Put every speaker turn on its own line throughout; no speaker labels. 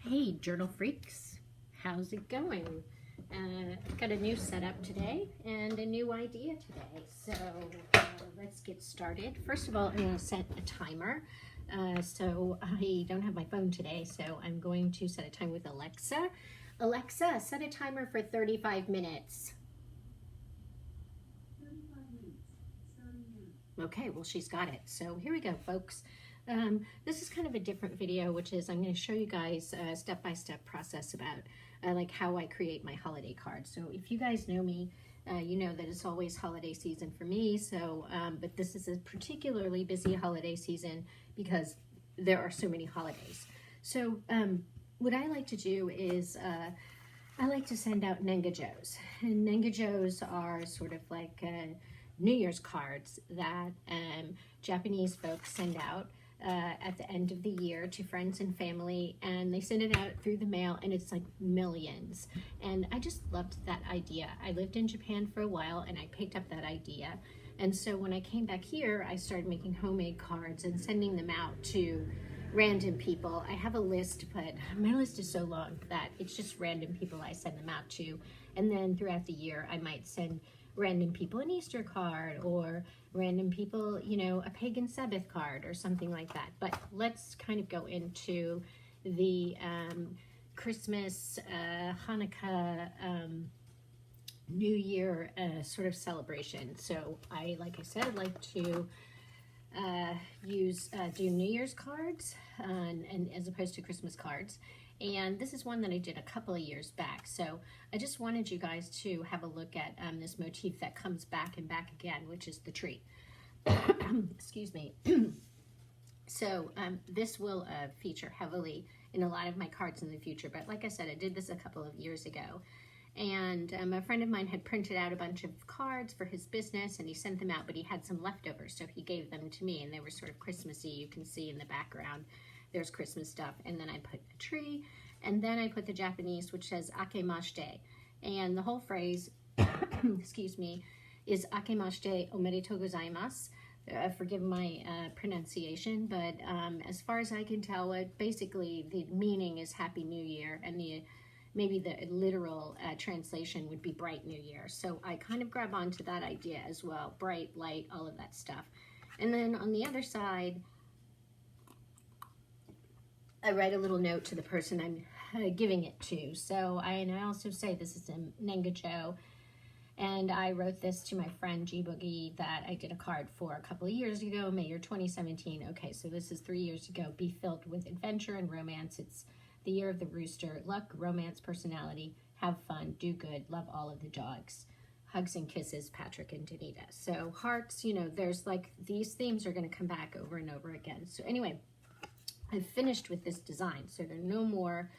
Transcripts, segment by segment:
Hey, journal freaks, how's it going? I've got a new setup today and a new idea today. So let's get started. First of all, I'm going to set a timer. So I don't have my phone today, so I'm going to set a time with Alexa. Alexa, set a timer for 35 minutes.
35 minutes, starting now.
Okay, well, she's got it. So here we go, folks. This is kind of a different video, which is I'm going to show you guys a step-by-step process about like how I create my holiday cards. So if you guys know me, you know that it's always holiday season for me. So, but this is a particularly busy holiday season because there are so many holidays. So what I like to do is I like to send out Nengajos. And Nengajos are sort of like New Year's cards that Japanese folks send out at the end of the year to friends and family, and they send it out through the mail, and it's like millions. And I just loved that idea. I lived in Japan for a while, and I picked up that idea. And so when I came back here, I started making homemade cards and sending them out to random people. I have a list, but my list is so long that it's just random people I send them out to. And then throughout the year, I might send random people an Easter card, or random people, you know, a Pagan Sabbath card or something like that. But let's kind of go into the Christmas, Hanukkah, New Year sort of celebration. So like I said, like to do New Year's cards and as opposed to Christmas cards. And this is one that I did a couple of years back. So I just wanted you guys to have a look at this motif that comes back and back again, which is the tree. Excuse me. So this will feature heavily in a lot of my cards in the future. But like I said, I did this a couple of years ago. And a friend of mine had printed out a bunch of cards for his business, and he sent them out, but he had some leftovers, so he gave them to me, and they were sort of Christmassy. You can see in the background there's Christmas stuff. And then I put a tree, and then I put the Japanese, which says Akemashite. And the whole phrase, excuse me, is Akemashite omedetou gozaimasu. Forgive my pronunciation, but as far as I can tell, basically the meaning is Happy New Year, and maybe the literal translation would be Bright New Year. So I kind of grab onto that idea as well. Bright, light, all of that stuff. And then on the other side, I write a little note to the person I'm giving it to. So I also say this is a Nengajo, and I wrote this to my friend G Boogie that I did a card for a couple of years ago, May 2017. Okay, so this is 3 years ago. Be filled with adventure and romance. It's the year of the rooster. Luck, romance, personality. Have fun. Do good. Love all of the dogs. Hugs and kisses, Patrick and Danita. So hearts, you know, there's like these themes are going to come back over and over again. So anyway, I've finished with this design, so there are no more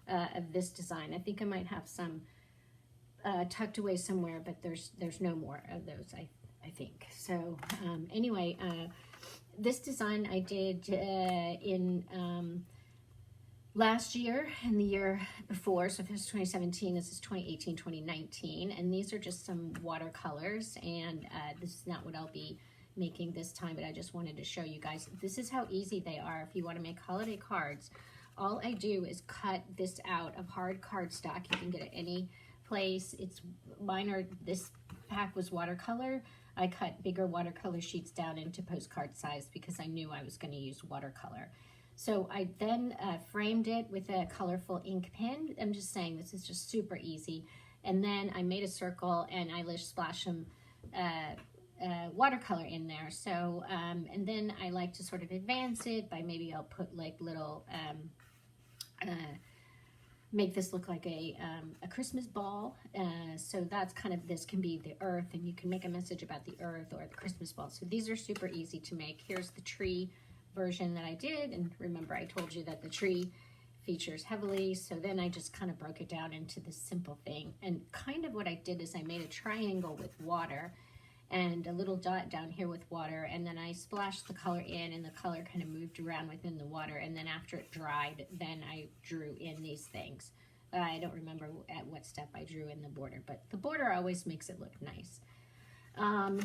of this design. I think I might have some tucked away somewhere, but there's no more of those, I think. So anyway, this design I did in last year and the year before. So if this is 2017, this is 2018, 2019, and these are just some watercolors, and this is not what I'll be making this time, but I just wanted to show you guys. This is how easy they are. If you want to make holiday cards, all I do is cut this out of hard cardstock. You can get it any place. This pack was watercolor. I cut bigger watercolor sheets down into postcard size because I knew I was going to use watercolor. So I then framed it with a colorful ink pen. I'm just saying this is just super easy. And then I made a circle and I just splashed some watercolor in there. So and then I like to sort of advance it by maybe I'll put like little make this look like a Christmas ball. So that's kind of, this can be the earth, and you can make a message about the earth or the Christmas ball. So these are super easy to make. Here's the tree version that I did, and remember I told you that the tree features heavily. So then I just kind of broke it down into this simple thing, and kind of what I did is I made a triangle with water and a little dot down here with water, and then I splashed the color in, and the color kind of moved around within the water, and then after it dried, then I drew in these things. I don't remember at what step I drew in the border, but the border always makes it look nice.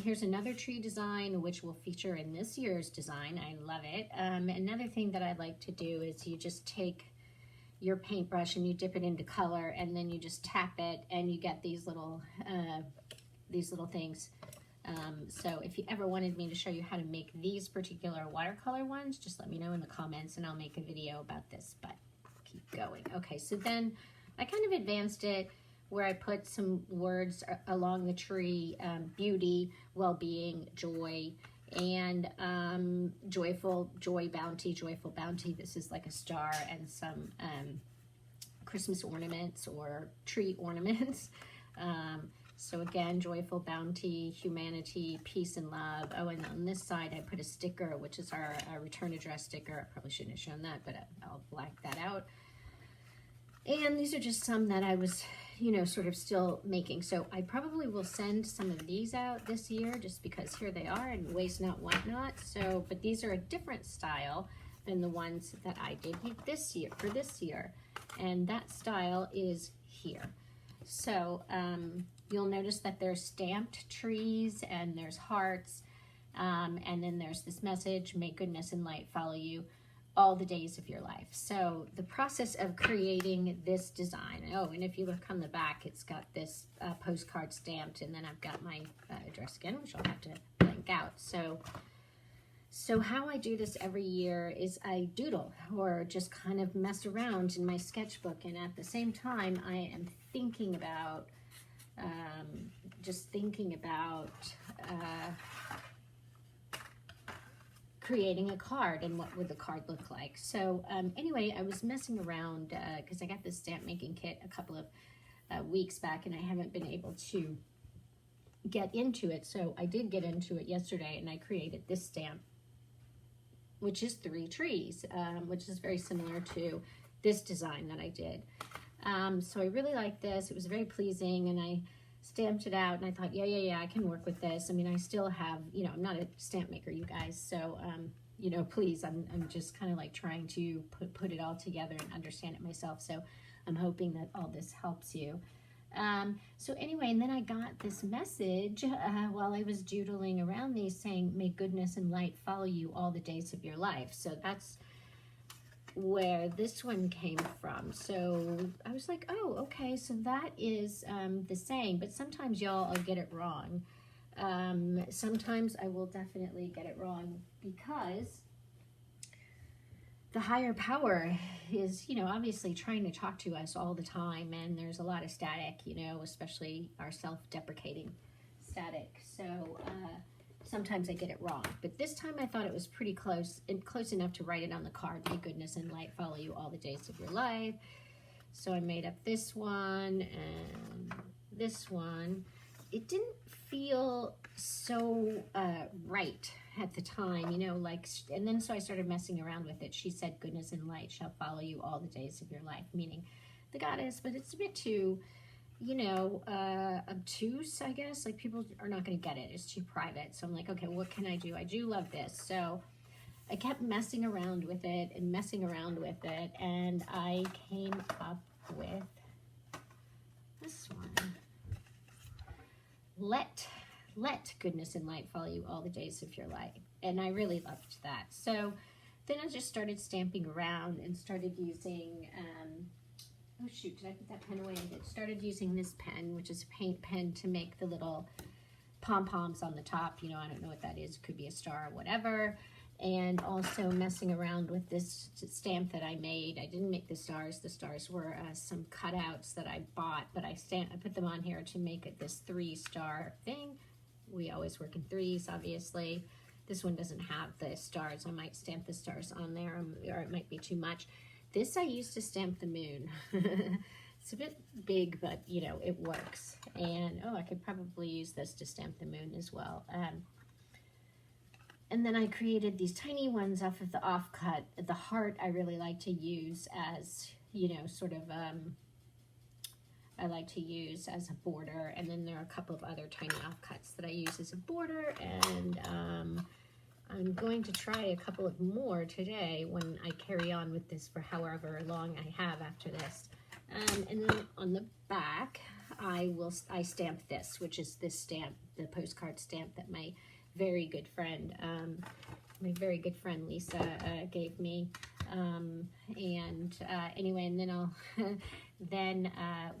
Here's another tree design, which will feature in this year's design. I love it. Another thing that I like to do is you just take your paintbrush and you dip it into color, and then you just tap it and you get these little things. So if you ever wanted me to show you how to make these particular watercolor ones, just let me know in the comments and I'll make a video about this, but keep going. Okay, so then I kind of advanced it where I put some words along the tree, beauty, well-being, joy, and joyful, joy, bounty, joyful bounty. This is like a star and some Christmas ornaments or tree ornaments. So again, joyful bounty, humanity, peace and love. Oh, and on this side, I put a sticker, which is our return address sticker. I probably shouldn't have shown that, but I'll black that out. And these are just some that I was, you know, sort of still making. So I probably will send some of these out this year just because here they are and waste not, want not. So, but these are a different style than the ones that I did this year, for this year. And that style is here. So you'll notice that there's stamped trees and there's hearts. And then there's this message, may goodness and light follow you all the days of your life. So the process of creating this design, oh, and if you look on the back, it's got this postcard stamped, and then I've got my address again, which I'll have to blank out. So how I do this every year is I doodle or just kind of mess around in my sketchbook, and at the same time I am thinking about, creating a card and what would the card look like. So anyway, I was messing around because I got this stamp making kit a couple of weeks back and I haven't been able to get into it. So I did get into it yesterday and I created this stamp, which is 3 trees, which is very similar to this design that I did. So I really like this. It was very pleasing, and I stamped it out and I thought, yeah, I can work with this. I mean, I still have, you know, I'm not a stamp maker, you guys, so you know, please, I'm just kind of like trying to put it all together and understand it myself. So I'm hoping that all this helps you. So anyway, and then I got this message while I was doodling around these saying, may goodness and light follow you all the days of your life. So that's where this one came from. So I was like, oh, okay, so that is the saying, but sometimes y'all, I'll get it wrong. Sometimes I will definitely get it wrong because the higher power is, you know, obviously trying to talk to us all the time, and there's a lot of static, you know, especially our self-deprecating static. So sometimes I get it wrong, but this time I thought it was pretty close and close enough to write it on the card. May goodness and light follow you all the days of your life. So I made up this one and this one. It didn't feel so right at the time, you know, like, and then so I started messing around with it. She said, goodness and light shall follow you all the days of your life, meaning the goddess, but it's a bit too, you know, obtuse, I guess. Like, people are not going to get it. It's too private. So I'm like, okay, what can I do? I do love this. So I kept messing around with it and messing around with it, and I came up with this one. Let goodness and light follow you all the days of your life. And I really loved that. So then I just started stamping around and started using, oh shoot, did I put that pen away? I did. Started using this pen, which is a paint pen, to make the little pom-poms on the top. You know, I don't know what that is. It could be a star or whatever. And also messing around with this stamp that I made. I didn't make the stars. The stars were some cutouts that I bought, but I put them on here to make it this 3-star thing. We always work in 3s, obviously. This one doesn't have the stars. I might stamp the stars on there, or it might be too much. This I used to stamp the moon. It's a bit big, but you know, it works. And oh, I could probably use this to stamp the moon as well. And then I created these tiny ones off of the offcut. The heart I really like to use as, you know, sort of, I like to use as a border. And then there are a couple of other tiny offcuts that I use as a border. And I'm going to try a couple of more today when I carry on with this for however long I have after this. And then on the back, I stamp this, which is this stamp, the postcard stamp that my very good friend Lisa gave me. Anyway, and then I'll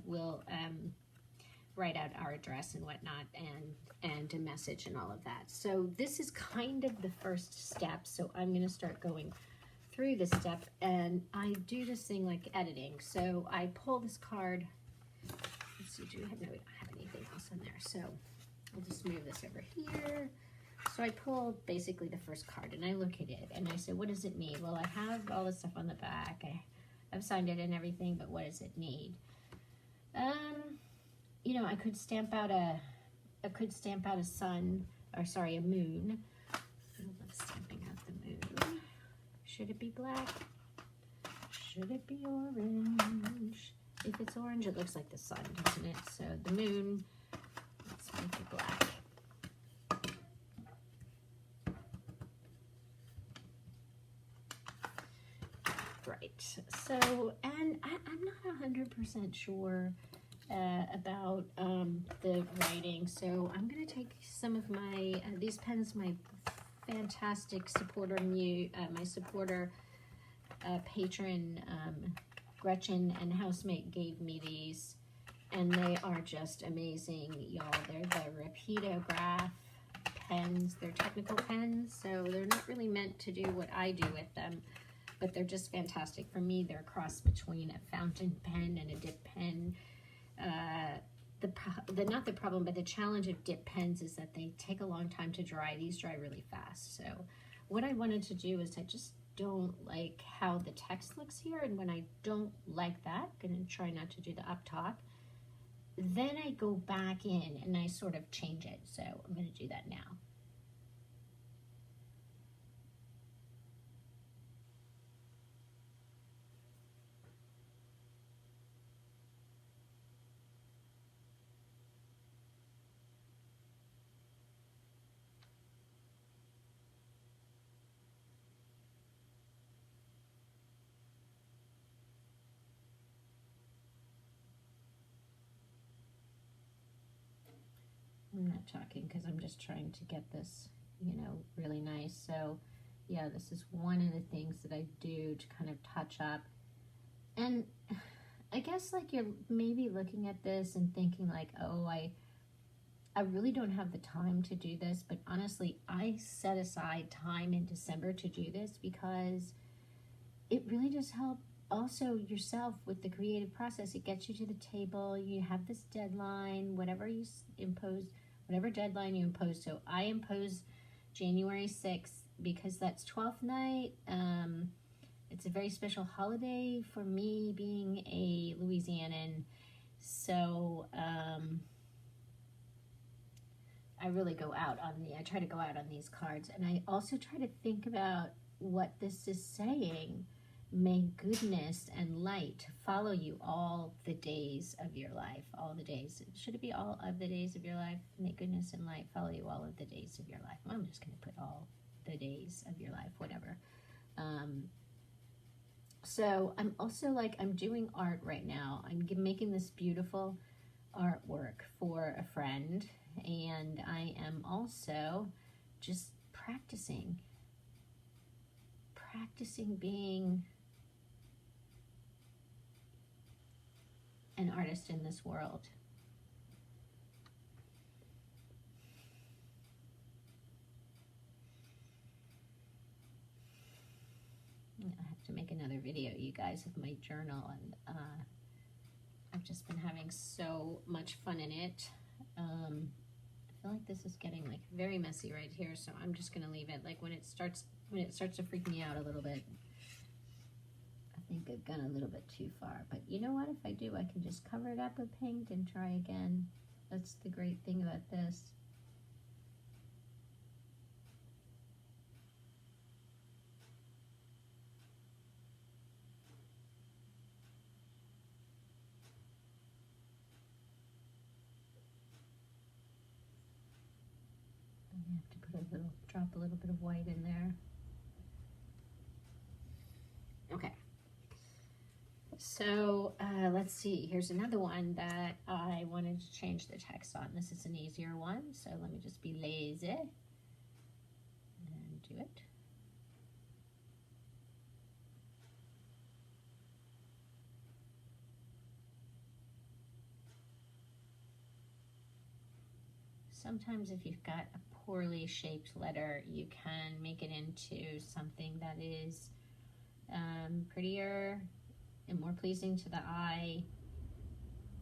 we'll write out our address and whatnot, and a message and all of that. So this is kind of the first step. So I'm going to start going through this step, and I do this thing like editing. So I pull this card. Let's see, no, we don't have anything else in there. So I'll just move this over here. So I pull basically the first card, and I look at it, and I say, what does it need? Well, I have all this stuff on the back. I've signed it and everything, but what does it need? You know, I could stamp out a sun, or sorry, a moon. I love stamping out the moon. Should it be black? Should it be orange? If it's orange, it looks like the sun, doesn't it? So the moon, let's make it black. Right, so, and I'm not 100% sure about the writing, so I'm going to take some of my, these pens, my fantastic supporter, my supporter patron, Gretchen and housemate gave me these, and they are just amazing, y'all. They're the Rapidograph pens. They're technical pens, so they're not really meant to do what I do with them, but they're just fantastic. For me, they're a cross between a fountain pen and a dip pen. Not the problem, but the challenge of dip pens is that they take a long time to dry. These dry really fast. So what I wanted to do is, I just don't like how the text looks here, and when I don't like that, I'm going to try not to do the up top. Then I go back in and I sort of change it. So I'm going to do that now. I'm not talking because I'm just trying to get this, you know, really nice. So yeah, this is one of the things that I do to kind of touch up. And I guess like you're maybe looking at this and thinking like, oh, I really don't have the time to do this. But honestly, I set aside time in December to do this because it really does help also yourself with the creative process. It gets you to the table. You have this deadline, whatever you impose, whatever deadline you impose. So I impose January 6th because that's 12th night. It's a very special holiday for me, being a Louisianan. So I really go out on I try to go out on these cards, and I also try to think about what this is saying. May goodness and light follow you all the days of your life. All the days. Should it be all of the days of your life? May goodness and light follow you all of the days of your life. I'm just going to put all the days of your life, whatever. So I'm also like, I'm doing art right now. I'm making this beautiful artwork for a friend, and I am also just practicing being an artist in this world. I have to make another video, you guys, of my journal, and I've just been having so much fun in it. I feel like this is getting like very messy right here, so I'm just gonna leave it. Like when it starts to freak me out a little bit, I think I've gone a little bit too far. But you know what? If I do, I can just cover it up with paint and try again. That's the great thing about this. I have to put drop a little bit of white in there. Okay. So let's see, here's another one that I wanted to change the text on. This is an easier one, so let me just be lazy and do it. sometimes if you've got a poorly shaped letter, you can make it into something that is prettier and more pleasing to the eye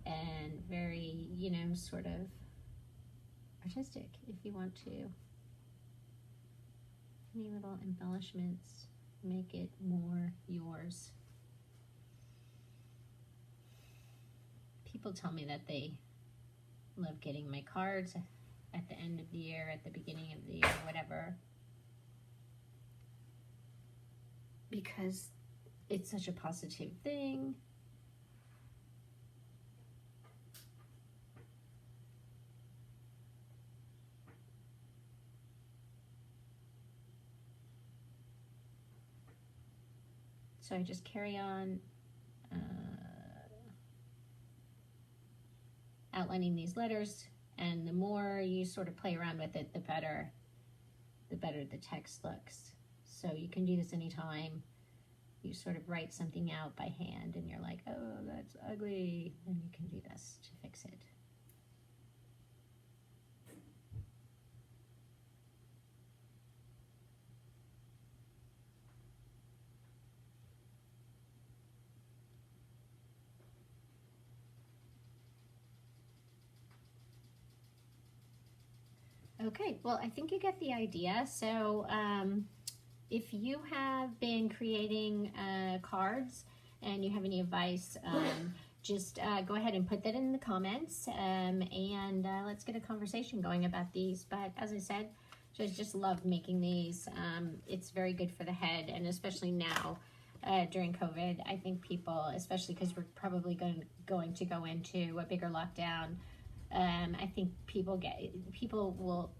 and very, you know, sort of artistic if you want to. Any little embellishments make it more yours. People tell me that they love getting my cards at the end of the year, at the beginning of the year, whatever, because it's such a positive thing. So I just carry on outlining these letters, and the more you sort of play around with it, the better the text looks. So you can do this anytime you sort of write something out by hand and you're like, oh, that's ugly, then you can do this to fix it. Okay, well, I think you get the idea. So if you have been creating cards and you have any advice, just go ahead and put that in the comments, and let's get a conversation going about these. But as I said, just love making these. It's very good for the head, and especially now during COVID, I think people, especially because we're probably going to go into a bigger lockdown, I think people will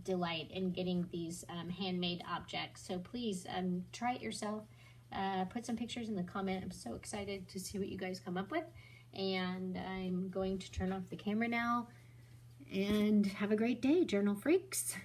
delight in getting these handmade objects. So please try it yourself. Put some pictures in the comment. I'm so excited to see what you guys come up with. And I'm going to turn off the camera now. And have a great day, Journal Freaks.